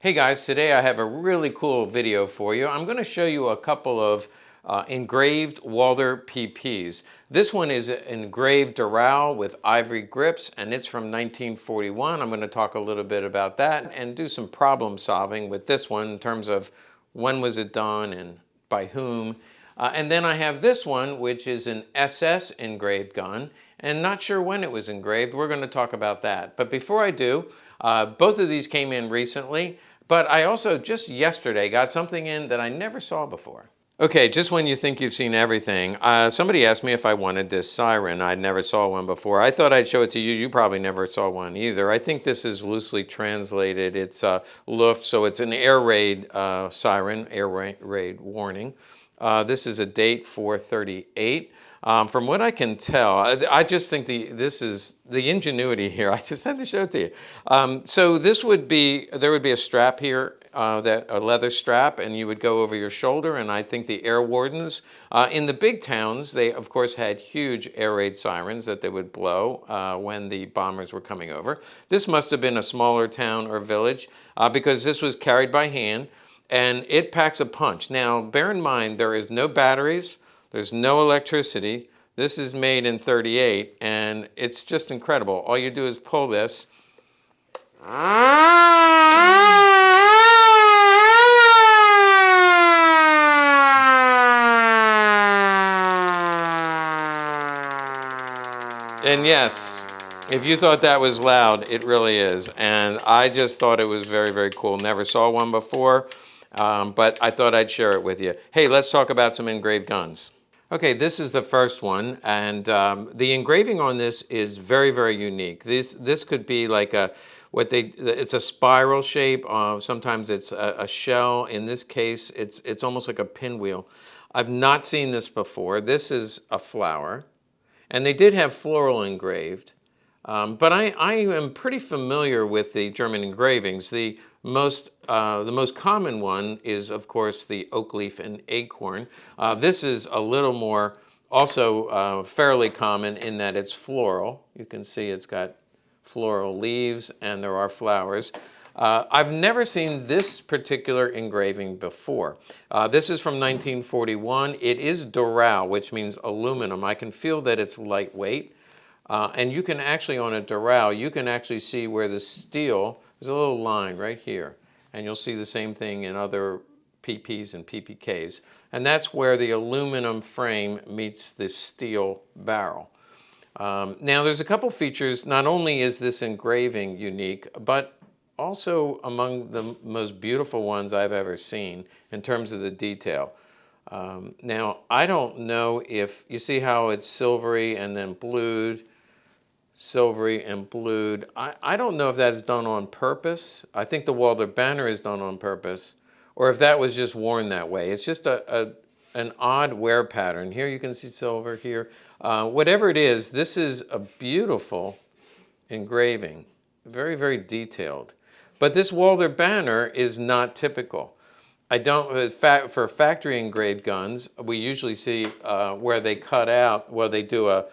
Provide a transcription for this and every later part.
Hey guys, today I have a really cool video for you. I'm going to show you a couple of engraved Walther PPs. This one is an engraved Doral with ivory grips, and it's from 1941. I'm going to talk a little bit about that and do some problem solving with this one in terms of when was it done and by whom. And then I have this one, which is an SS engraved gun, and not sure when it was engraved. We're going to talk about that. But before I do, both of these came in recently, but I also just yesterday got something in that I never saw before. Okay, just when you think you've seen everything, somebody asked me if I wanted this siren. I never saw one before. I thought I'd show it to you. You probably never saw one either. I think this is loosely translated. It's Luft, so it's an air raid siren, air raid warning. This is a date 438. From what I can tell, I just think this is the ingenuity here. I just had to show it to you. So this would be, there would be a strap here, a leather strap, and you would go over your shoulder. And I think the air wardens in the big towns, they of course had huge air raid sirens that they would blow when the bombers were coming over. This must have been a smaller town or village because this was carried by hand, and it packs a punch. Now, bear in mind, there is no batteries. There's no electricity. This is made in 38, and it's just incredible. All you do is pull this. And yes, if you thought that was loud, it really is. And I just thought it was very, very cool. Never saw one before, but I thought I'd share it with you. Hey, let's talk about some engraved guns. Okay, this is the first one, and the engraving on this is very, very unique. This could be like it's a spiral shape. Sometimes it's a shell. In this case, it's almost like a pinwheel. I've not seen this before. This is a flower, and they did have floral engraved. But I am pretty familiar with the German engravings. The most common one is, of course, the oak leaf and acorn. This is a little more, also fairly common in that it's floral. You can see it's got floral leaves and there are flowers. I've never seen this particular engraving before. This is from 1941. It is Doral, which means aluminum. I can feel that it's lightweight. And you can actually, on a Doral, you can actually see where the steel, there's a little line right here, and you'll see the same thing in other PPs and PPKs. And that's where the aluminum frame meets the steel barrel. Now there's a couple features. Not only is this engraving unique, but also among the most beautiful ones I've ever seen in terms of the detail. Now, I don't know if, you see how it's silvery and then blued, silvery and blued. I don't know if that's done on purpose. I think the Walther banner is done on purpose, or if that was just worn that way. It's just an odd wear pattern. Here you can see silver here. Whatever it is, this is a beautiful engraving, very, very detailed. But this Walther banner is not typical. I don't, for factory engraved guns, we usually see where they cut out, well, they do a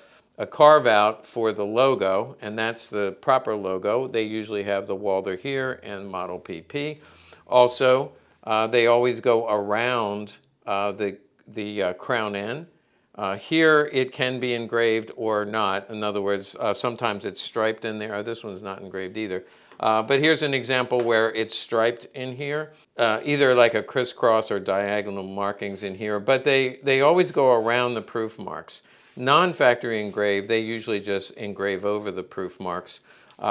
carve out for the logo, and that's the proper logo. They usually have the Walther here and model PP. Also, they always go around the crown end. Here it can be engraved or not. In other words, sometimes it's striped in there. This one's not engraved either. But here's an example where it's striped in here, either like a crisscross or diagonal markings in here, but they always go around the proof marks. Non-factory engraved, they usually just engrave over the proof marks.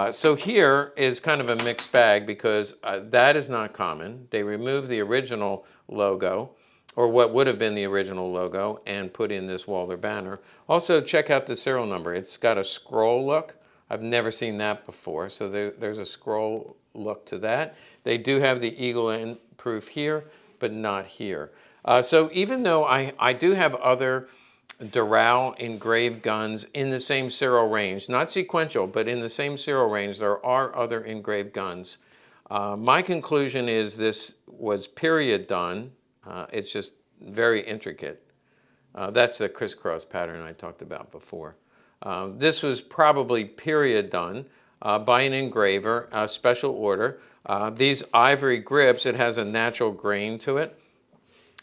So here is kind of a mixed bag because that is not common. They remove the original logo, or what would have been the original logo, and put in this Walther banner. Also, check out the serial number. It's got a scroll look. I've never seen that before, so there's a scroll look to that. They do have the eagle end proof here, but not here. So even though I do have other Doral engraved guns in the same serial range, not sequential, but in the same serial range, there are other engraved guns. My conclusion is this was period done. It's just very intricate. That's the crisscross pattern I talked about before. This was probably period done. by an engraver, a special order. These ivory grips, it has a natural grain to it.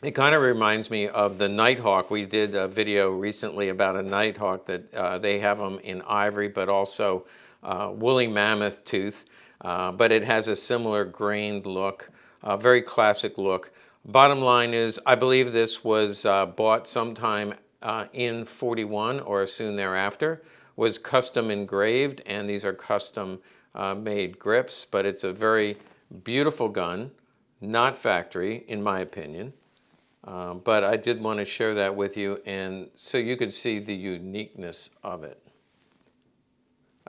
It kind of reminds me of the Nighthawk. We did a video recently about a Nighthawk that they have them in ivory, but also woolly mammoth tooth. But it has a similar grained look, very classic look. Bottom line is, I believe this was bought sometime in 41 or soon thereafter, was custom engraved, and these are custom made grips, but it's a very beautiful gun, not factory, in my opinion. But I did want to share that with you, and so you could see the uniqueness of it.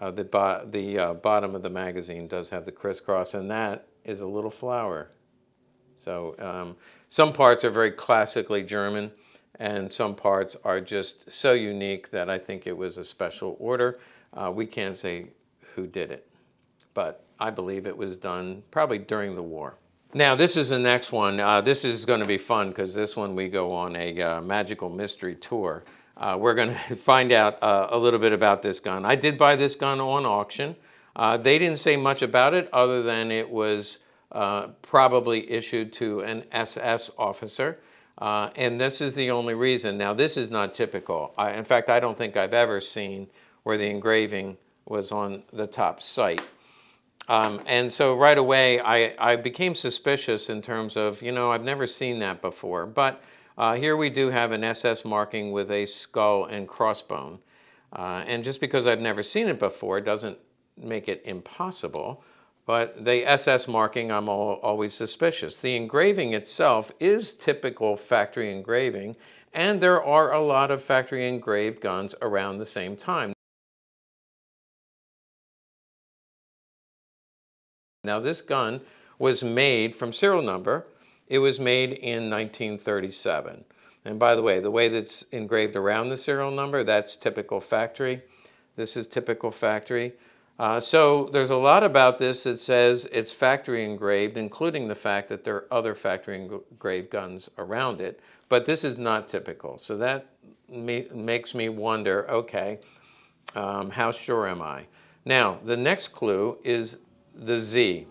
The bottom of the magazine does have the crisscross, and that is a little flower. So some parts are very classically German, and some parts are just so unique that I think it was a special order. We can't say who did it, but I believe it was done probably during the war. Now, this is the next one. This is going to be fun because this one we go on a magical mystery tour. We're going to find out a little bit about this gun. I did buy this gun on auction. They didn't say much about it other than it was probably issued to an SS officer. And this is the only reason. Now, this is not typical. In fact, I don't think I've ever seen where the engraving was on the top sight. And so right away, I became suspicious in terms of, I've never seen that before. But here we do have an SS marking with a skull and crossbone. And just because I've never seen it before doesn't make it impossible. But the SS marking, I'm always suspicious. The engraving itself is typical factory engraving, and there are a lot of factory engraved guns around the same time. Now, this gun was made from serial number. It was made in 1937. And by the way that's engraved around the serial number, that's typical factory. This is typical factory. So there's a lot about this that says it's factory engraved, including the fact that there are other factory engraved guns around it. But this is not typical. So that makes me wonder, okay, how sure am I? Now, the next clue is the Z.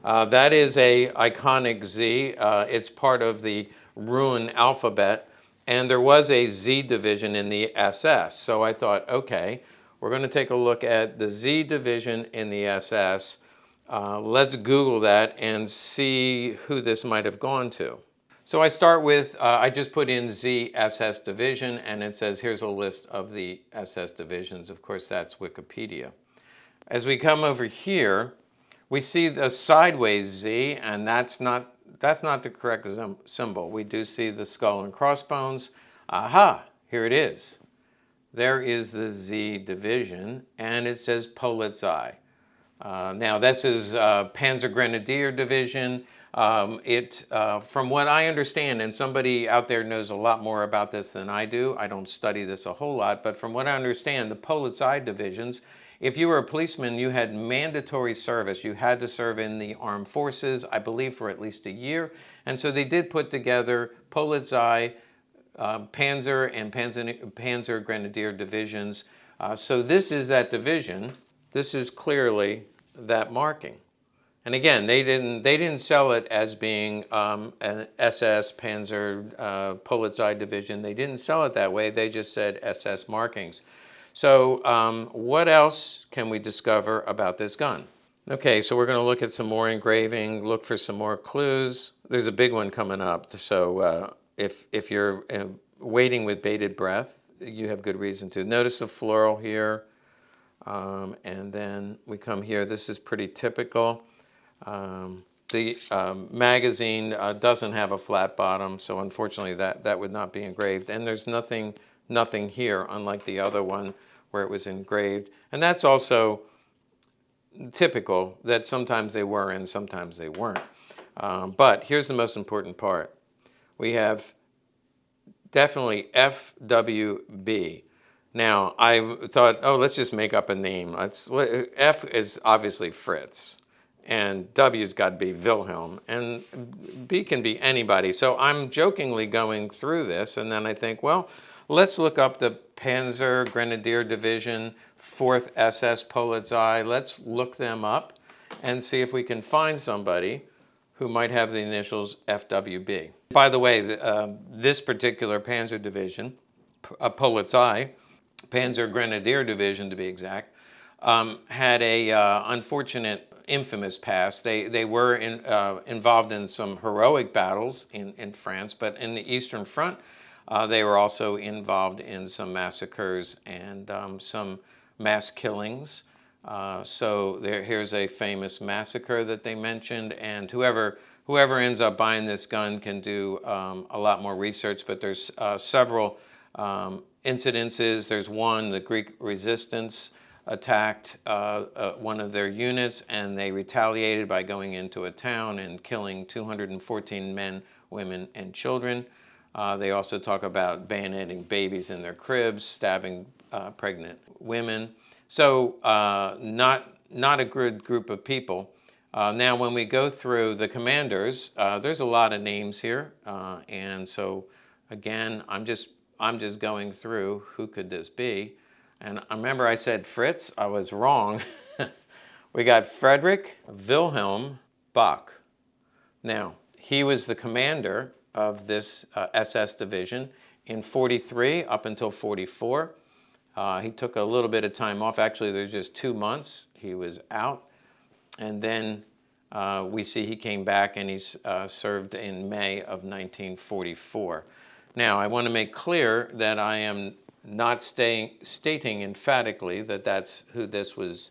That is a iconic Z. It's part of the Rune alphabet, and there was a Z division in the SS. So I thought, okay, we're going to take a look at the Z division in the SS. Let's Google that and see who this might have gone to. So I start with, I just put in Z SS division, and it says here's a list of the SS divisions. Of course, that's Wikipedia. As we come over here, we see the sideways Z, and that's not the correct symbol. We do see the skull and crossbones. Aha, here it is. There is the Z division, and it says Polizei. Now, this is Panzer Grenadier Division. From what I understand, and somebody out there knows a lot more about this than I do, I don't study this a whole lot, but from what I understand, the Polizei divisions, if you were a policeman, you had mandatory service. You had to serve in the armed forces, I believe, for at least a year. And so they did put together Polizei, Panzer, and Panzer Grenadier divisions. So this is that division. This is clearly that marking. And again, they didn't sell it as being an SS Panzer Polizei division. They didn't sell it that way. They just said SS markings. So what else can we discover about this gun? Okay, so we're going to look at some more engraving, look for some more clues. There's a big one coming up. So if you're waiting with bated breath, you have good reason to. Notice the floral here. And then we come here. This is pretty typical. The magazine doesn't have a flat bottom, so unfortunately that would not be engraved. And there's nothing here, unlike the other one where it was engraved. And that's also typical, that sometimes they were and sometimes they weren't. But here's the most important part. We have definitely FWB. Now, I thought, oh, let's just make up a name. F is obviously Fritz, and W's got to be Wilhelm, and B can be anybody. So I'm jokingly going through this, and then I think, well, Let's look up the Panzer Grenadier Division, 4th SS Polizei. Let's look them up and see if we can find somebody who might have the initials FWB. By the way, this particular Panzer Division, Polizei, Panzer Grenadier Division to be exact, had a unfortunate, infamous past. They were involved in some heroic battles in France, but in the Eastern Front, they were also involved in some massacres and some mass killings. So here's a famous massacre that they mentioned, and whoever ends up buying this gun can do a lot more research, but there's several incidences. There's one, the Greek resistance attacked one of their units, and they retaliated by going into a town and killing 214 men, women, and children. They also talk about bayoneting babies in their cribs, stabbing pregnant women. So not a good group of people. Now, when we go through the commanders, there's a lot of names here, and so again, I'm just going through who could this be. And I remember I said Fritz. I was wrong. We got Freidrich Wilhelm Bock. Now, he was the commander of this SS division in 43 up until 44. He took a little bit of time off. Actually, there's just 2 months he was out. And then we see he came back and he's served in May of 1944. Now, I want to make clear that I am not stating emphatically that that's who this was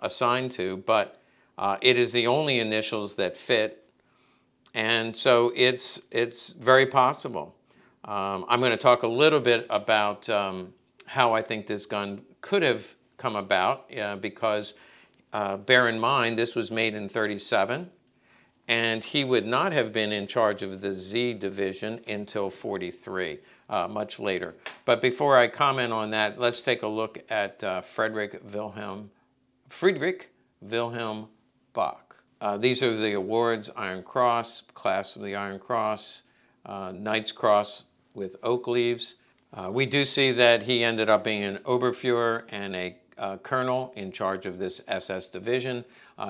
assigned to, but it is the only initials that fit, and so it's very possible. I'm going to talk a little bit about how I think this gun could have come about, because bear in mind this was made in 37, and he would not have been in charge of the Z division until 43. Much later. But before I comment on that, let's take a look at Freidrich Wilhelm Bock. These are the awards: Iron Cross, Class of the Iron Cross, Knight's Cross with oak leaves. We do see that he ended up being an Oberfuhrer and a colonel in charge of this SS division.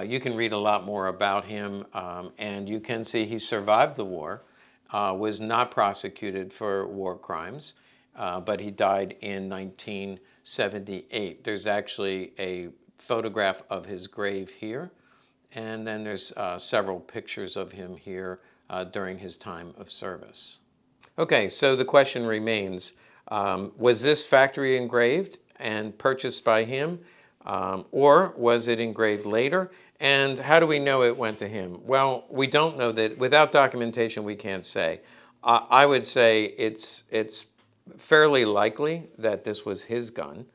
You can read a lot more about him, and you can see he survived the war. Was not prosecuted for war crimes, but he died in 1978. There's actually a photograph of his grave here, and then there's several pictures of him here during his time of service. Okay, so the question remains, was this factory engraved and purchased by him, or was it engraved later? And how do we know it went to him? Well, we don't know that. Without documentation, we can't say. I would say it's fairly likely that this was his gun.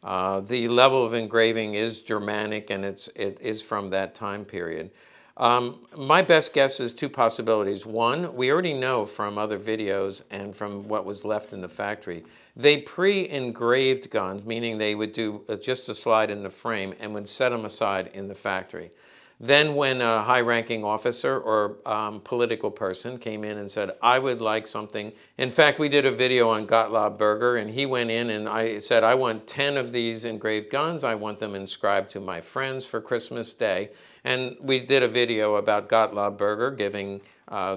The level of engraving is Germanic, and it is from that time period. My best guess is 2 possibilities. One, we already know from other videos and from what was left in the factory, they pre-engraved guns, meaning they would do just a slide in the frame and would set them aside in the factory. Then when a high-ranking officer or political person came in and said, I would like something. In fact, we did a video on Gottlob Berger, and he went in and I said, I want 10 of these engraved guns. I want them inscribed to my friends for Christmas Day. And we did a video about Gottlob Berger giving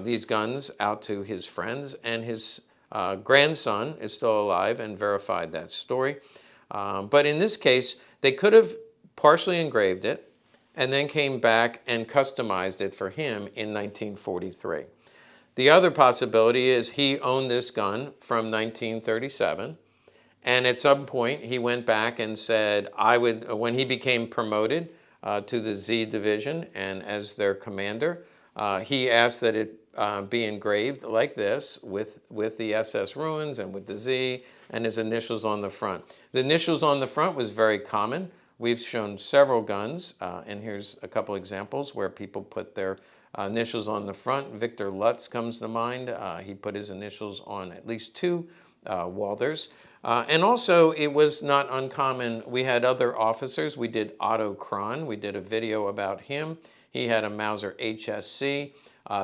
these guns out to his friends, and his grandson is still alive and verified that story. But in this case, they could have partially engraved it and then came back and customized it for him in 1943. The other possibility is he owned this gun from 1937, and at some point he went back and said, when he became promoted to the Z division and as their commander, he asked that it be engraved like this with the SS ruins and with the Z and his initials on the front. The initials on the front was very common. We've shown several guns, and here's a couple examples where people put their initials on the front. Victor Lutz comes to mind. He put his initials on at least 2 Walthers. And also, it was not uncommon. We had other officers. We did Otto Kron. We did a video about him. He had a Mauser HSC.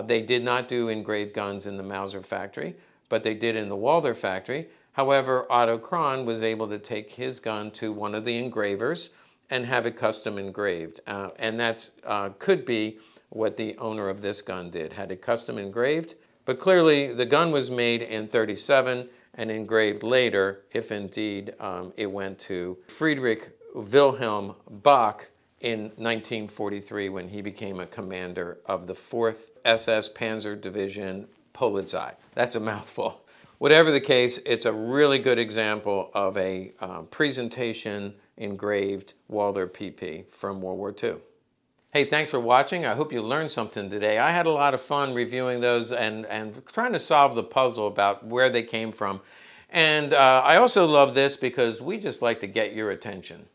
They did not do engraved guns in the Mauser factory, but they did in the Walther factory. However, Otto Kron was able to take his gun to one of the engravers and have it custom engraved. And that's could be what the owner of this gun did, had it custom engraved. But clearly, the gun was made in 37 and engraved later, if indeed it went to Freidrich Wilhelm Bock in 1943 when he became a commander of the 4th SS Panzer Division Polizei. That's a mouthful. Whatever the case, it's a really good example of a presentation engraved Walther PP from World War II. Hey, thanks for watching. I hope you learned something today. I had a lot of fun reviewing those and trying to solve the puzzle about where they came from. And I also love this because we just like to get your attention.